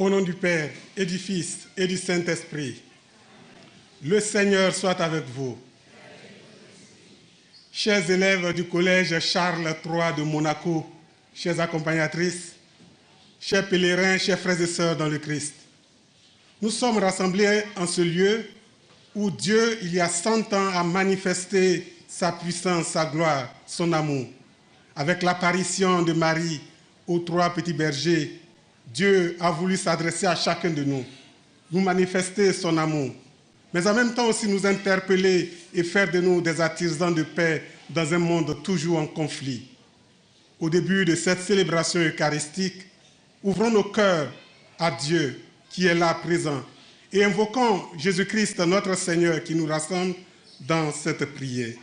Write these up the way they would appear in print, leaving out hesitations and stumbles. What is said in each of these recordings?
Au nom du Père et du Fils et du Saint-Esprit, le Seigneur soit avec vous. Chers élèves du collège Charles III de Monaco, chères accompagnatrices, chers pèlerins, chers frères et sœurs dans le Christ, nous sommes rassemblés en ce lieu où Dieu, il y a 100 ans, a manifesté sa puissance, sa gloire, son amour. Avec l'apparition de Marie aux 3 petits bergers, Dieu a voulu s'adresser à chacun de nous manifester son amour, mais en même temps aussi nous interpeller et faire de nous des artisans de paix dans un monde toujours en conflit. Au début de cette célébration eucharistique, ouvrons nos cœurs à Dieu qui est là présent et invoquons Jésus-Christ, notre Seigneur, qui nous rassemble dans cette prière.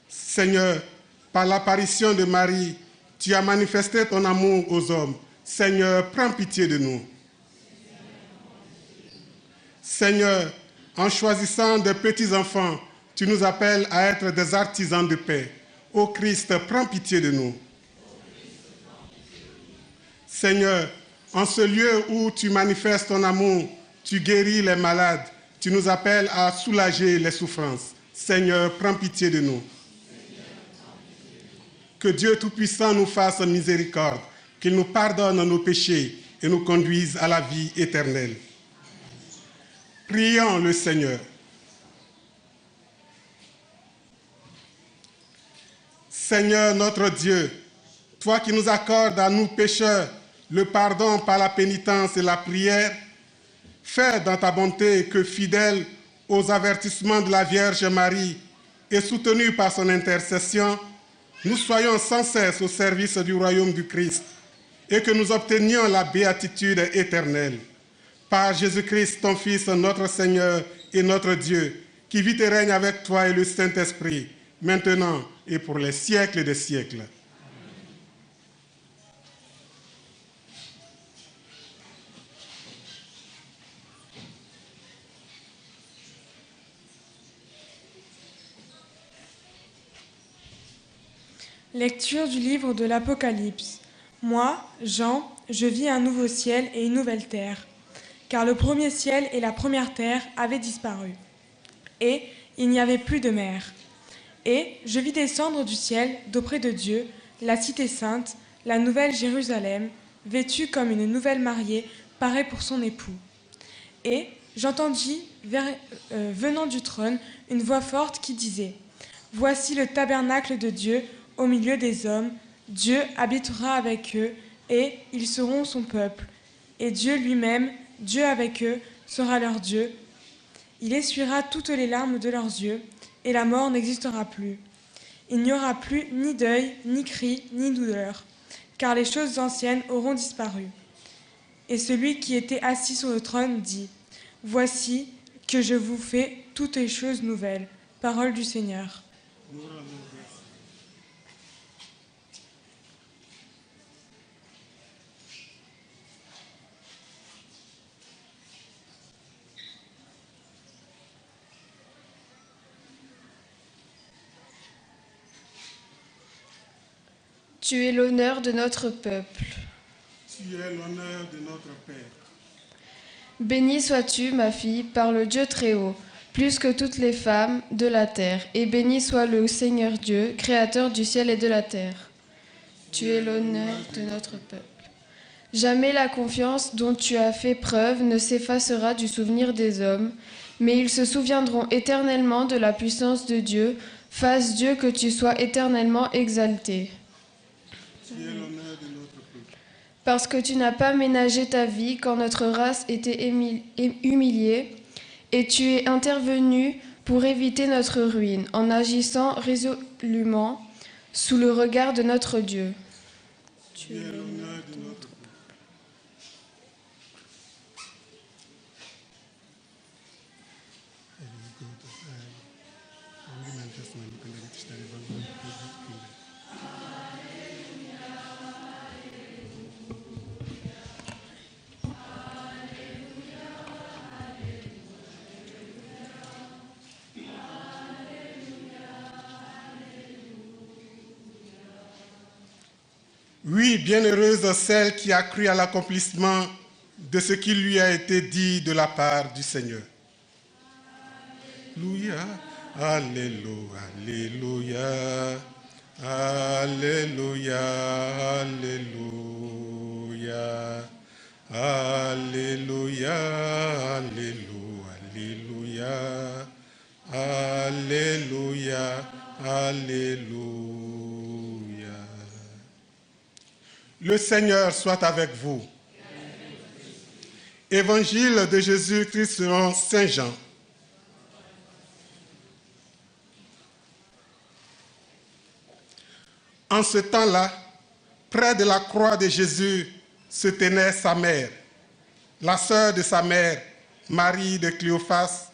Seigneur, par l'apparition de Marie, tu as manifesté ton amour aux hommes. Seigneur, prends pitié de nous. Seigneur, en choisissant des petits-enfants, tu nous appelles à être des artisans de paix. Ô Christ, prends pitié de nous. Seigneur, en ce lieu où tu manifestes ton amour, tu guéris les malades, tu nous appelles à soulager les souffrances. Seigneur, prends pitié de nous. Que Dieu Tout-Puissant nous fasse miséricorde, qu'il nous pardonne nos péchés et nous conduise à la vie éternelle. Prions le Seigneur. Seigneur notre Dieu, toi qui nous accordes à nous pécheurs le pardon par la pénitence et la prière, fais dans ta bonté que, fidèles aux avertissements de la Vierge Marie et soutenus par son intercession, nous soyons sans cesse au service du royaume du Christ et que nous obtenions la béatitude éternelle. Par Jésus-Christ, ton Fils, notre Seigneur et notre Dieu, qui vit et règne avec toi et le Saint-Esprit, maintenant et pour les siècles des siècles. Lecture du livre de l'Apocalypse. Moi, Jean, je vis un nouveau ciel et une nouvelle terre, car le premier ciel et la première terre avaient disparu, et il n'y avait plus de mer. Et je vis descendre du ciel, d'auprès de Dieu, la cité sainte, la nouvelle Jérusalem, vêtue comme une nouvelle mariée, parée pour son époux. Et j'entendis, venant du trône, une voix forte qui disait : Voici le tabernacle de Dieu au milieu des hommes, Dieu habitera avec eux, et ils seront son peuple. Et Dieu lui-même, Dieu avec eux, sera leur Dieu. Il essuiera toutes les larmes de leurs yeux, et la mort n'existera plus. Il n'y aura plus ni deuil, ni cri, ni douleur, car les choses anciennes auront disparu. Et celui qui était assis sur le trône dit : Voici que je vous fais toutes les choses nouvelles. Parole du Seigneur. Tu es l'honneur de notre peuple. Tu es l'honneur de notre Père. Bénie sois-tu, ma fille, par le Dieu Très-Haut, plus que toutes les femmes de la terre, et béni soit le Seigneur Dieu, créateur du ciel et de la terre. Tu es l'honneur de notre peuple. Jamais la confiance dont tu as fait preuve ne s'effacera du souvenir des hommes, mais ils se souviendront éternellement de la puissance de Dieu. Fasse Dieu que tu sois éternellement exalté. Tu es l'honneur de notre peuple. Parce que tu n'as pas ménagé ta vie quand notre race était humiliée, et tu es intervenu pour éviter notre ruine, en agissant résolument sous le regard de notre Dieu. Tu es l'honneur de notre peuple. Oui, bienheureuse celle qui a cru à l'accomplissement de ce qui lui a été dit de la part du Seigneur. Alléluia, Alléluia, Alléluia, Alléluia, Alléluia, Alléluia, Alléluia, Alléluia. Le Seigneur soit avec vous. Évangile de Jésus-Christ selon Saint Jean. En ce temps-là, près de la croix de Jésus se tenait sa mère, la sœur de sa mère, Marie de Cléophas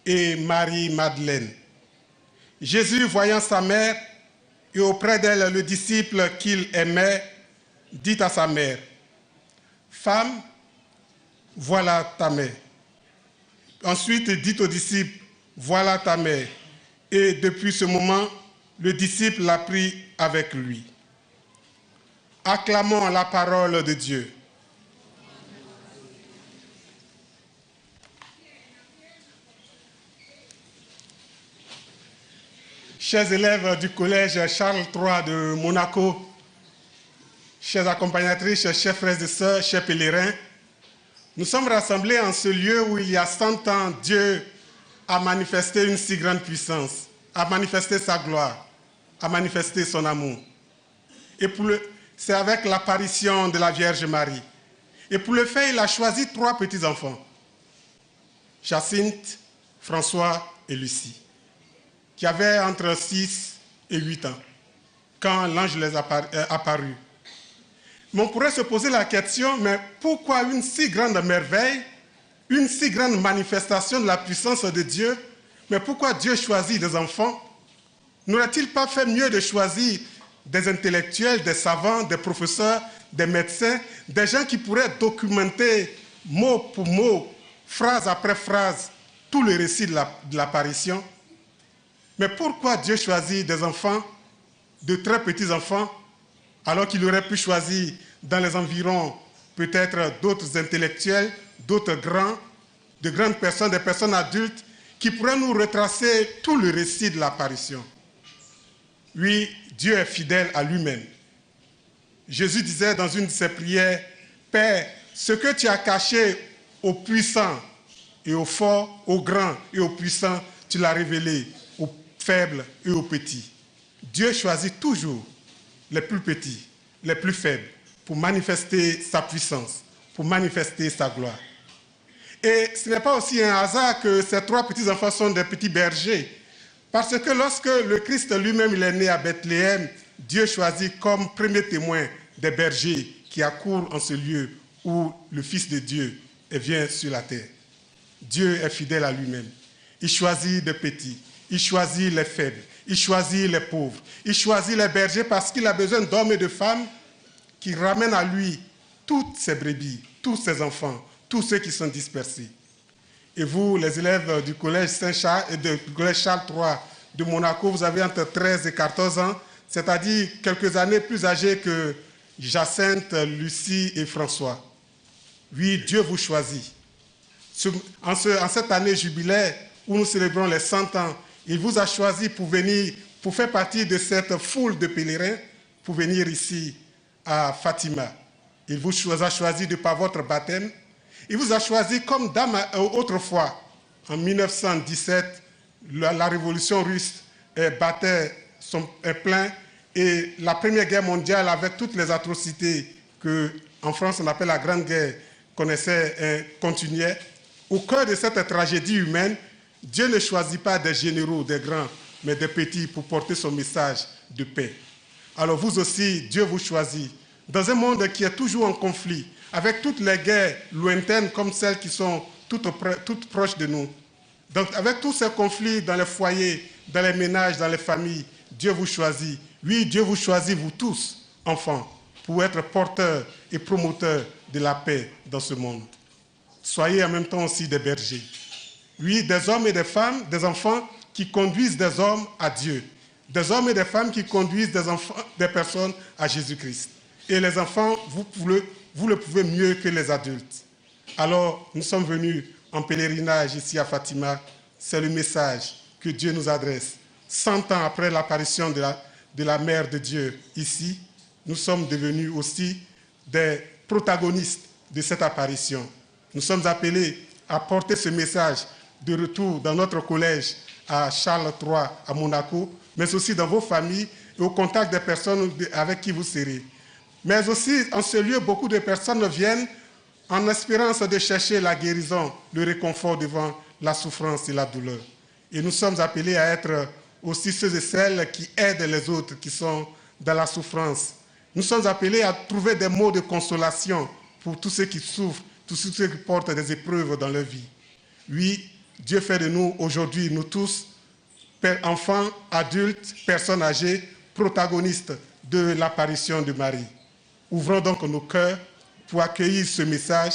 et Marie-Madeleine. Jésus, voyant sa mère et auprès d'elle le disciple qu'il aimait, dit à sa mère, « Femme, voilà ta mère. » Ensuite, dit au disciple, « Voilà ta mère. » Et depuis ce moment, le disciple l'a pris avec lui. Acclamons la parole de Dieu. Chers élèves du collège Charles III de Monaco, chères accompagnatrices, chers frères et sœurs, chers pèlerins, nous sommes rassemblés en ce lieu où il y a 100 ans, Dieu a manifesté une si grande puissance, a manifesté sa gloire, a manifesté son amour. Et c'est avec l'apparition de la Vierge Marie. Et pour le faire, il a choisi 3 petits-enfants, Jacinthe, François et Lucie, qui avaient entre 6 et 8 ans, quand l'ange les a apparus. Mais on pourrait se poser la question, mais pourquoi une si grande merveille, une si grande manifestation de la puissance de Dieu, mais pourquoi Dieu choisit des enfants? N'aurait-il pas fait mieux de choisir des intellectuels, des savants, des professeurs, des médecins, des gens qui pourraient documenter mot pour mot, phrase après phrase, tout le récit de l'apparition? Mais pourquoi Dieu choisit des enfants, de très petits enfants, alors qu'il aurait pu choisir dans les environs peut-être d'autres intellectuels, d'autres grands, de grandes personnes, des personnes adultes, qui pourraient nous retracer tout le récit de l'apparition? Oui, Dieu est fidèle à lui-même. Jésus disait dans une de ses prières, « Père, ce que tu as caché aux puissants et aux forts, aux grands et aux puissants, tu l'as révélé aux faibles et aux petits. » Dieu choisit toujours les plus petits, les plus faibles, pour manifester sa puissance, pour manifester sa gloire. Et ce n'est pas aussi un hasard que ces 3 petits-enfants sont des petits bergers, parce que lorsque le Christ lui-même est né à Bethléem, Dieu choisit comme premier témoin des bergers qui accourent en ce lieu où le Fils de Dieu vient sur la terre. Dieu est fidèle à lui-même. Il choisit des petits, il choisit les faibles, il choisit les pauvres, il choisit les bergers parce qu'il a besoin d'hommes et de femmes qui ramènent à lui toutes ses brebis, tous ses enfants, tous ceux qui sont dispersés. Et vous, les élèves du collège Saint-Charles et du collège Charles III de Monaco, vous avez entre 13 et 14 ans, c'est-à-dire quelques années plus âgés que Jacinthe, Lucie et François. Oui, Dieu vous choisit. En cette année jubilaire où nous célébrons les 100 ans, il vous a choisi pour venir, pour faire partie de cette foule de pèlerins, pour venir ici à Fatima. Il vous a choisi de par votre baptême. Il vous a choisi comme autrefois, en 1917, la révolution russe battait son plein et la Première Guerre mondiale, avec toutes les atrocités qu'en France on appelle la Grande Guerre, continuait. Au cœur de cette tragédie humaine, Dieu ne choisit pas des généraux, des grands, mais des petits pour porter son message de paix. Alors vous aussi, Dieu vous choisit. Dans un monde qui est toujours en conflit, avec toutes les guerres lointaines comme celles qui sont toutes proches de nous. Donc avec tous ces conflits dans les foyers, dans les ménages, dans les familles, Dieu vous choisit. Oui, Dieu vous choisit, vous tous, enfants, pour être porteurs et promoteurs de la paix dans ce monde. Soyez en même temps aussi des bergers. Oui, des hommes et des femmes, des enfants qui conduisent des hommes à Dieu. Des hommes et des femmes qui conduisent des personnes à Jésus-Christ. Et les enfants, vous le pouvez mieux que les adultes. Alors, nous sommes venus en pèlerinage ici à Fatima. C'est le message que Dieu nous adresse. 100 ans après l'apparition de la Mère de Dieu ici, nous sommes devenus aussi des protagonistes de cette apparition. Nous sommes appelés à porter ce message de retour dans notre collège à Charles III, à Monaco, mais aussi dans vos familles et au contact des personnes avec qui vous serez. Mais aussi, en ce lieu, beaucoup de personnes viennent en espérance de chercher la guérison, le réconfort devant la souffrance et la douleur. Et nous sommes appelés à être aussi ceux et celles qui aident les autres qui sont dans la souffrance. Nous sommes appelés à trouver des mots de consolation pour tous ceux qui souffrent, tous ceux qui portent des épreuves dans leur vie. Oui, Dieu fait de nous aujourd'hui, nous tous, enfants, adultes, personnes âgées, protagonistes de l'apparition de Marie. Ouvrons donc nos cœurs pour accueillir ce message,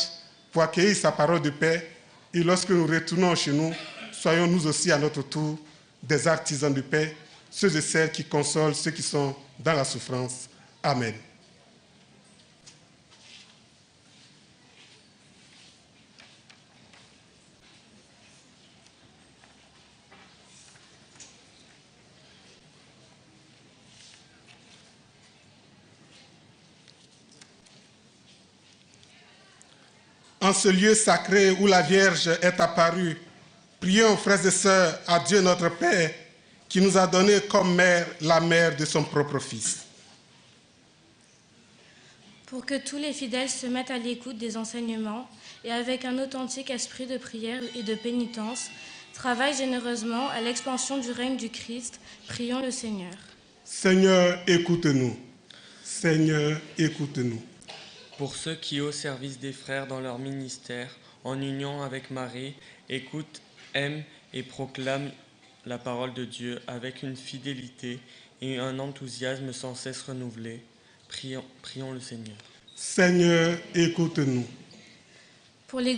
pour accueillir sa parole de paix. Et lorsque nous retournons chez nous, soyons nous aussi à notre tour des artisans de paix, ceux et celles qui consolent ceux qui sont dans la souffrance. Amen. En ce lieu sacré où la Vierge est apparue, prions, frères et sœurs, à Dieu notre Père, qui nous a donné comme mère la mère de son propre Fils. Pour que tous les fidèles se mettent à l'écoute des enseignements et avec un authentique esprit de prière et de pénitence, travaillent généreusement à l'expansion du règne du Christ, prions le Seigneur. Seigneur, écoute-nous. Seigneur, écoute-nous. Pour ceux qui, au service des frères dans leur ministère, en union avec Marie, écoutent, aiment et proclament la parole de Dieu avec une fidélité et un enthousiasme sans cesse renouvelés, prions le Seigneur. Seigneur, écoute-nous. Pour les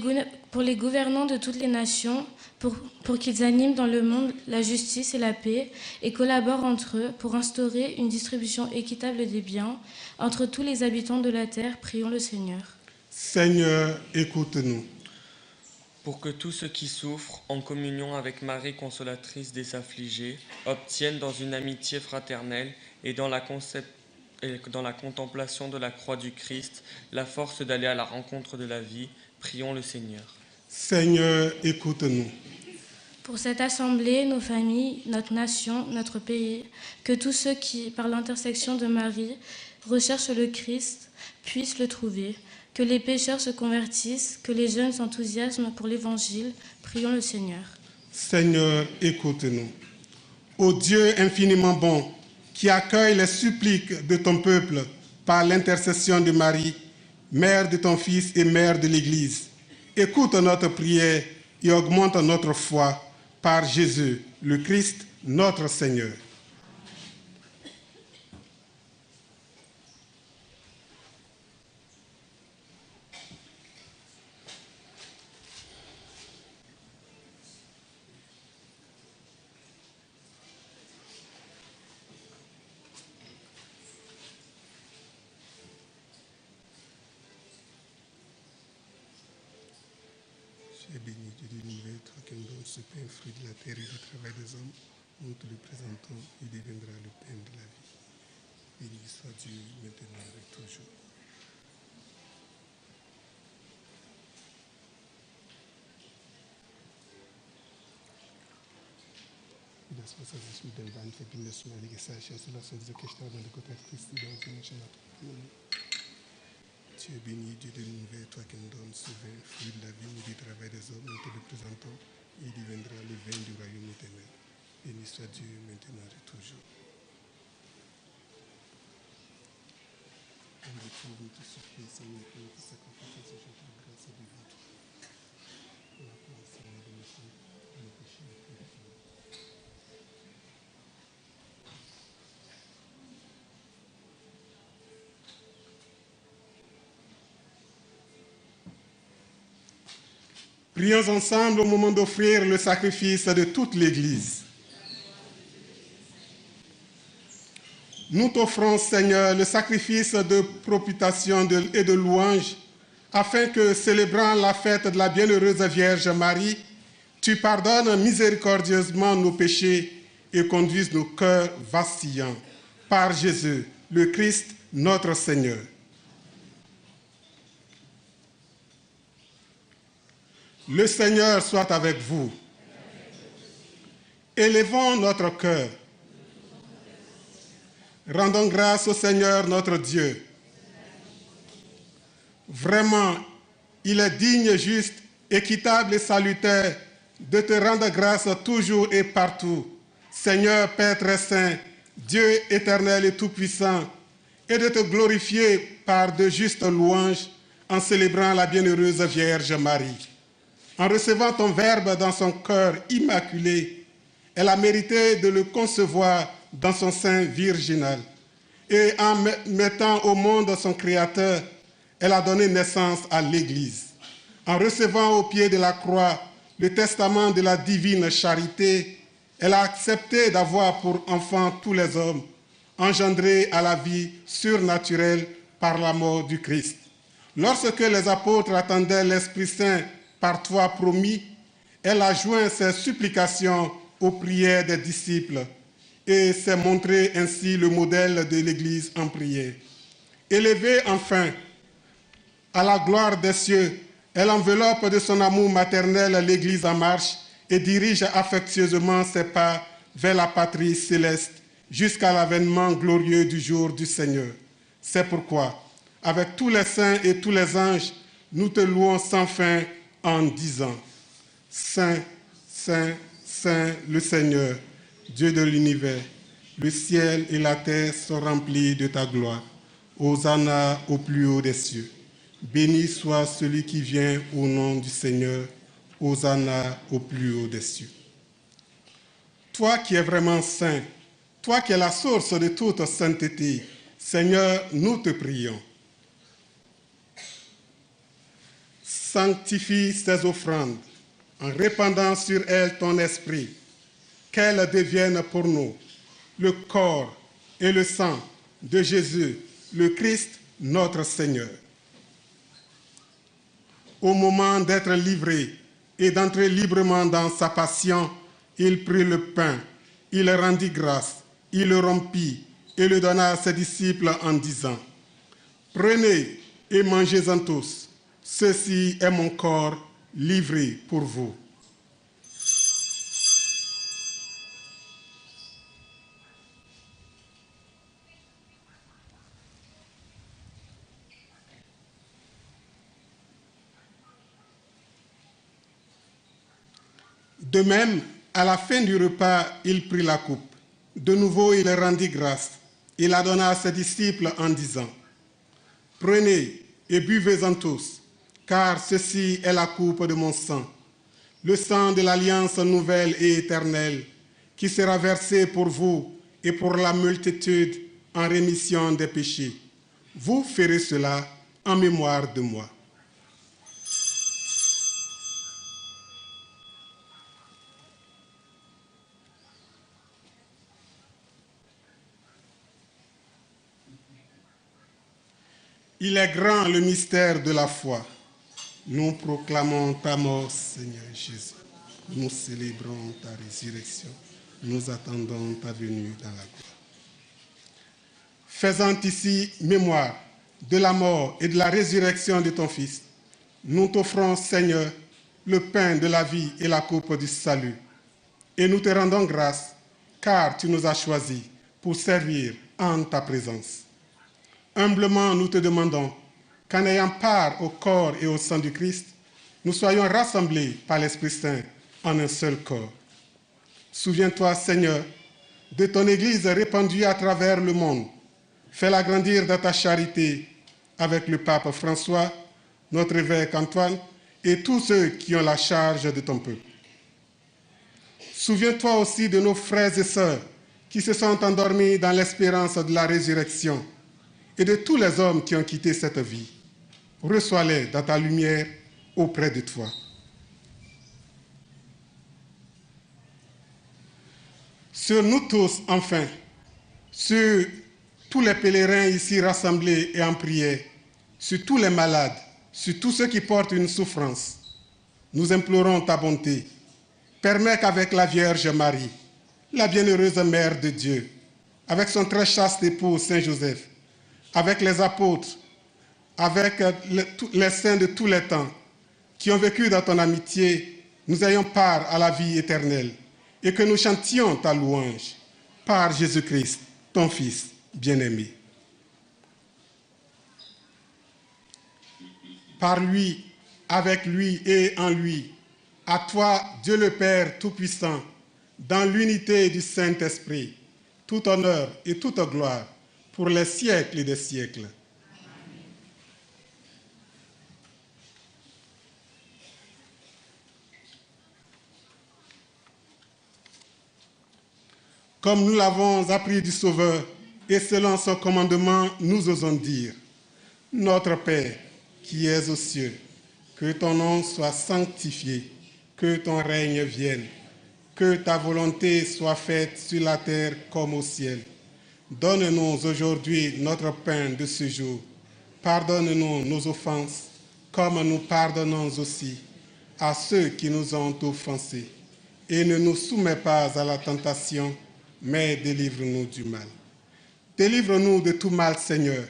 gouvernants de toutes les nations, pour qu'ils animent dans le monde la justice et la paix et collaborent entre eux pour instaurer une distribution équitable des biens entre tous les habitants de la terre, prions le Seigneur. Seigneur, écoute-nous. Pour que tous ceux qui souffrent, en communion avec Marie, consolatrice des affligés, obtiennent dans une amitié fraternelle et dans la contemplation de la croix du Christ la force d'aller à la rencontre de la vie, prions le Seigneur. Seigneur, écoute-nous. Pour cette assemblée, nos familles, notre nation, notre pays, que tous ceux qui, par l'intercession de Marie, recherchent le Christ, puissent le trouver, que les pécheurs se convertissent, que les jeunes s'enthousiasment pour l'Évangile, prions le Seigneur. Seigneur, écoute-nous. Ô Dieu infiniment bon, qui accueille les suppliques de ton peuple par l'intercession de Marie, Mère de ton Fils et Mère de l'Église, écoute notre prière et augmente notre foi par Jésus, le Christ, notre Seigneur. Tu es béni, Dieu de l'univers, toi qui nous donnes ce pain, fruit de la terre et du travail des hommes. Nous te le présentons, il deviendra le pain de la vie. Béni soit Dieu, maintenant et toujours. Das Wasser sich mit dem Wein verbindest, heilige Seiche, lass uns diese Kirche de côté Christ dans une chaîne. Tu es béni, Dieu de l'univers, toi qui nous donnes ce vin, fruit de la vie et du travail des hommes, nous te le présentons, il deviendra le vin du royaume éternel. Béni soit Dieu, maintenant et toujours. On retrouve notre souffle, Seigneur, pour notre sacrifice, ce jour de grâce et de vie. On apprend, Seigneur, de nos fautes, de nos péchés, et de nos Prions ensemble au moment d'offrir le sacrifice de toute l'Église. Nous t'offrons, Seigneur, le sacrifice de propitiation et de louange, afin que, célébrant la fête de la bienheureuse Vierge Marie, tu pardonnes miséricordieusement nos péchés et conduises nos cœurs vacillants. Par Jésus, le Christ, notre Seigneur. Le Seigneur soit avec vous. Élevons notre cœur. Rendons grâce au Seigneur notre Dieu. Vraiment, il est digne, juste, équitable et salutaire de te rendre grâce toujours et partout, Seigneur Père très saint, Dieu éternel et tout-puissant, et de te glorifier par de justes louanges en célébrant la bienheureuse Vierge Marie. En recevant ton Verbe dans son cœur immaculé, elle a mérité de le concevoir dans son sein virginal. Et en mettant au monde son Créateur, elle a donné naissance à l'Église. En recevant au pied de la croix le testament de la divine charité, elle a accepté d'avoir pour enfants tous les hommes, engendrés à la vie surnaturelle par la mort du Christ. Lorsque les apôtres attendaient l'Esprit Saint par toi promis, elle a joint ses supplications aux prières des disciples et s'est montré ainsi le modèle de l'Église en prière. Élevée enfin à la gloire des cieux, elle enveloppe de son amour maternel l'Église en marche et dirige affectueusement ses pas vers la patrie céleste jusqu'à l'avènement glorieux du jour du Seigneur. C'est pourquoi, avec tous les saints et tous les anges, nous te louons sans fin en disant: Saint, Saint, Saint, le Seigneur, Dieu de l'univers, le ciel et la terre sont remplis de ta gloire. Hosanna au plus haut des cieux. Béni soit celui qui vient au nom du Seigneur. Hosanna au plus haut des cieux. Toi qui es vraiment saint, toi qui es la source de toute sainteté, Seigneur, nous te prions. Sanctifie ces offrandes en répandant sur elles ton esprit, qu'elles deviennent pour nous le corps et le sang de Jésus, le Christ, notre Seigneur. Au moment d'être livré et d'entrer librement dans sa passion, il prit le pain, il rendit grâce, il le rompit et le donna à ses disciples en disant: Prenez et mangez-en tous, ceci est mon corps livré pour vous. De même, à la fin du repas, il prit la coupe. De nouveau, il rendit grâce. Il la donna à ses disciples en disant: Prenez et buvez-en tous, car ceci est la coupe de mon sang, le sang de l'alliance nouvelle et éternelle, qui sera versé pour vous et pour la multitude en rémission des péchés. Vous ferez cela en mémoire de moi. Il est grand le mystère de la foi. Nous proclamons ta mort, Seigneur Jésus. Nous célébrons ta résurrection. Nous attendons ta venue dans la gloire. Faisant ici mémoire de la mort et de la résurrection de ton Fils, nous t'offrons, Seigneur, le pain de la vie et la coupe du salut. Et nous te rendons grâce, car tu nous as choisis pour servir en ta présence. Humblement, nous te demandons qu'en ayant part au corps et au sang du Christ, nous soyons rassemblés par l'Esprit Saint en un seul corps. Souviens-toi, Seigneur, de ton Église répandue à travers le monde. Fais-la grandir dans ta charité avec le pape François, notre évêque Antoine et tous ceux qui ont la charge de ton peuple. Souviens-toi aussi de nos frères et sœurs qui se sont endormis dans l'espérance de la résurrection et de tous les hommes qui ont quitté cette vie. Reçois-les dans ta lumière auprès de toi. Sur nous tous, enfin, sur tous les pèlerins ici rassemblés et en prière, sur tous les malades, sur tous ceux qui portent une souffrance, nous implorons ta bonté. Permets qu'avec la Vierge Marie, la bienheureuse Mère de Dieu, avec son très chaste époux Saint Joseph, avec les apôtres, avec les saints de tous les temps, qui ont vécu dans ton amitié, nous ayons part à la vie éternelle et que nous chantions ta louange par Jésus-Christ, ton Fils bien-aimé. Par lui, avec lui et en lui, à toi, Dieu le Père Tout-Puissant, dans l'unité du Saint-Esprit, tout honneur et toute gloire pour les siècles des siècles. Comme nous l'avons appris du Sauveur, et selon son commandement, nous osons dire, Notre Père, qui es aux cieux, que ton nom soit sanctifié, que ton règne vienne, que ta volonté soit faite sur la terre comme au ciel. Donne-nous aujourd'hui notre pain de ce jour. Pardonne-nous nos offenses, comme nous pardonnons aussi à ceux qui nous ont offensés. Et ne nous soumets pas à la tentation, mais délivre-nous du mal. Délivre-nous de tout mal, Seigneur,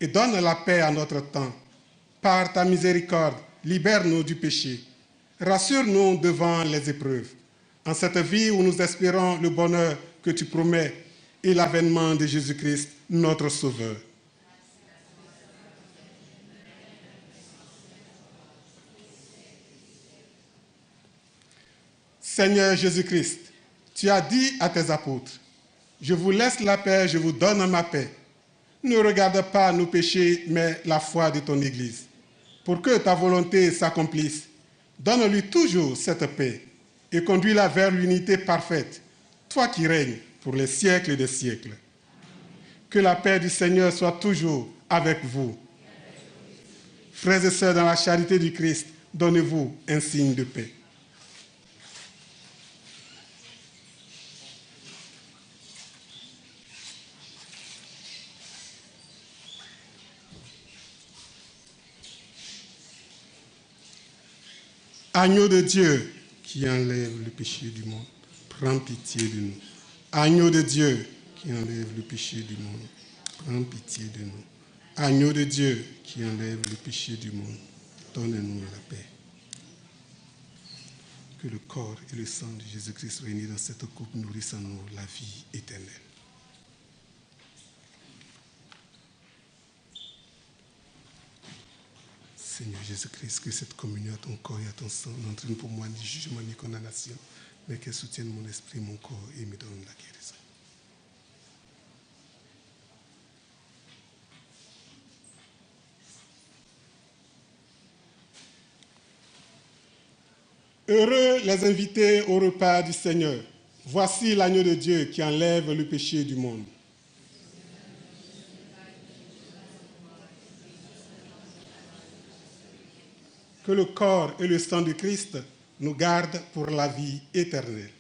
et donne la paix à notre temps. Par ta miséricorde, libère-nous du péché. Rassure-nous devant les épreuves. En cette vie où nous espérons le bonheur que tu promets et l'avènement de Jésus-Christ, notre Sauveur. Seigneur Jésus-Christ, tu as dit à tes apôtres, « Je vous laisse la paix, je vous donne ma paix. Ne regarde pas nos péchés, mais la foi de ton Église. Pour que ta volonté s'accomplisse, donne-lui toujours cette paix et conduis-la vers l'unité parfaite, toi qui règnes pour les siècles des siècles. Que la paix du Seigneur soit toujours avec vous. Frères et sœurs, dans la charité du Christ, donnez-vous un signe de paix. Agneau de Dieu qui enlève le péché du monde, prends pitié de nous. Agneau de Dieu qui enlève le péché du monde, prends pitié de nous. Agneau de Dieu qui enlève le péché du monde, donne-nous la paix. Que le corps et le sang de Jésus-Christ réunis dans cette coupe nourrissent en nous la vie éternelle. Seigneur Jésus-Christ, que cette communion à ton corps et à ton sang n'entraîne pour moi ni jugement ni condamnation, mais qu'elle soutienne mon esprit, mon corps et me donne la guérison. Heureux les invités au repas du Seigneur. Voici l'agneau de Dieu qui enlève le péché du monde. Que le corps et le sang de Christ nous gardent pour la vie éternelle.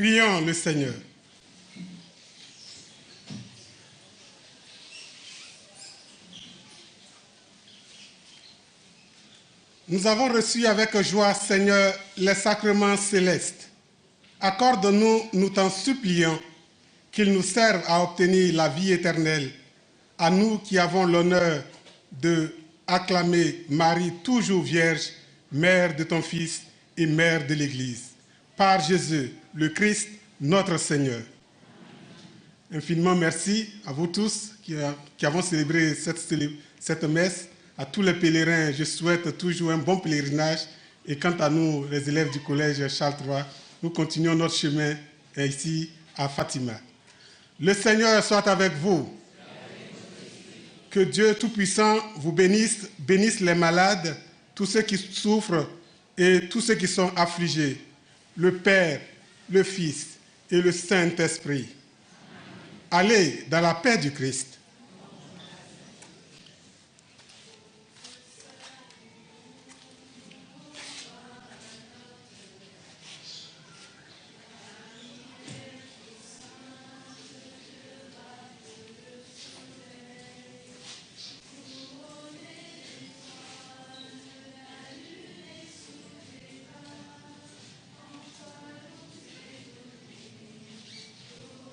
Prions le Seigneur. Nous avons reçu avec joie, Seigneur, les sacrements célestes. Accorde-nous, nous t'en supplions, qu'ils nous servent à obtenir la vie éternelle, à nous qui avons l'honneur de acclamer Marie, toujours vierge, mère de ton Fils et mère de l'Église. Par Jésus, le Christ, notre Seigneur. Infiniment merci à vous tous qui avons célébré cette messe. À tous les pèlerins, je souhaite toujours un bon pèlerinage. Et quant à nous, les élèves du collège Charles III, nous continuons notre chemin ici à Fatima. Le Seigneur soit avec vous. Que Dieu Tout-Puissant vous bénisse, bénisse les malades, tous ceux qui souffrent et tous ceux qui sont affligés. Le Père, le Fils et le Saint-Esprit. Allez dans la paix du Christ.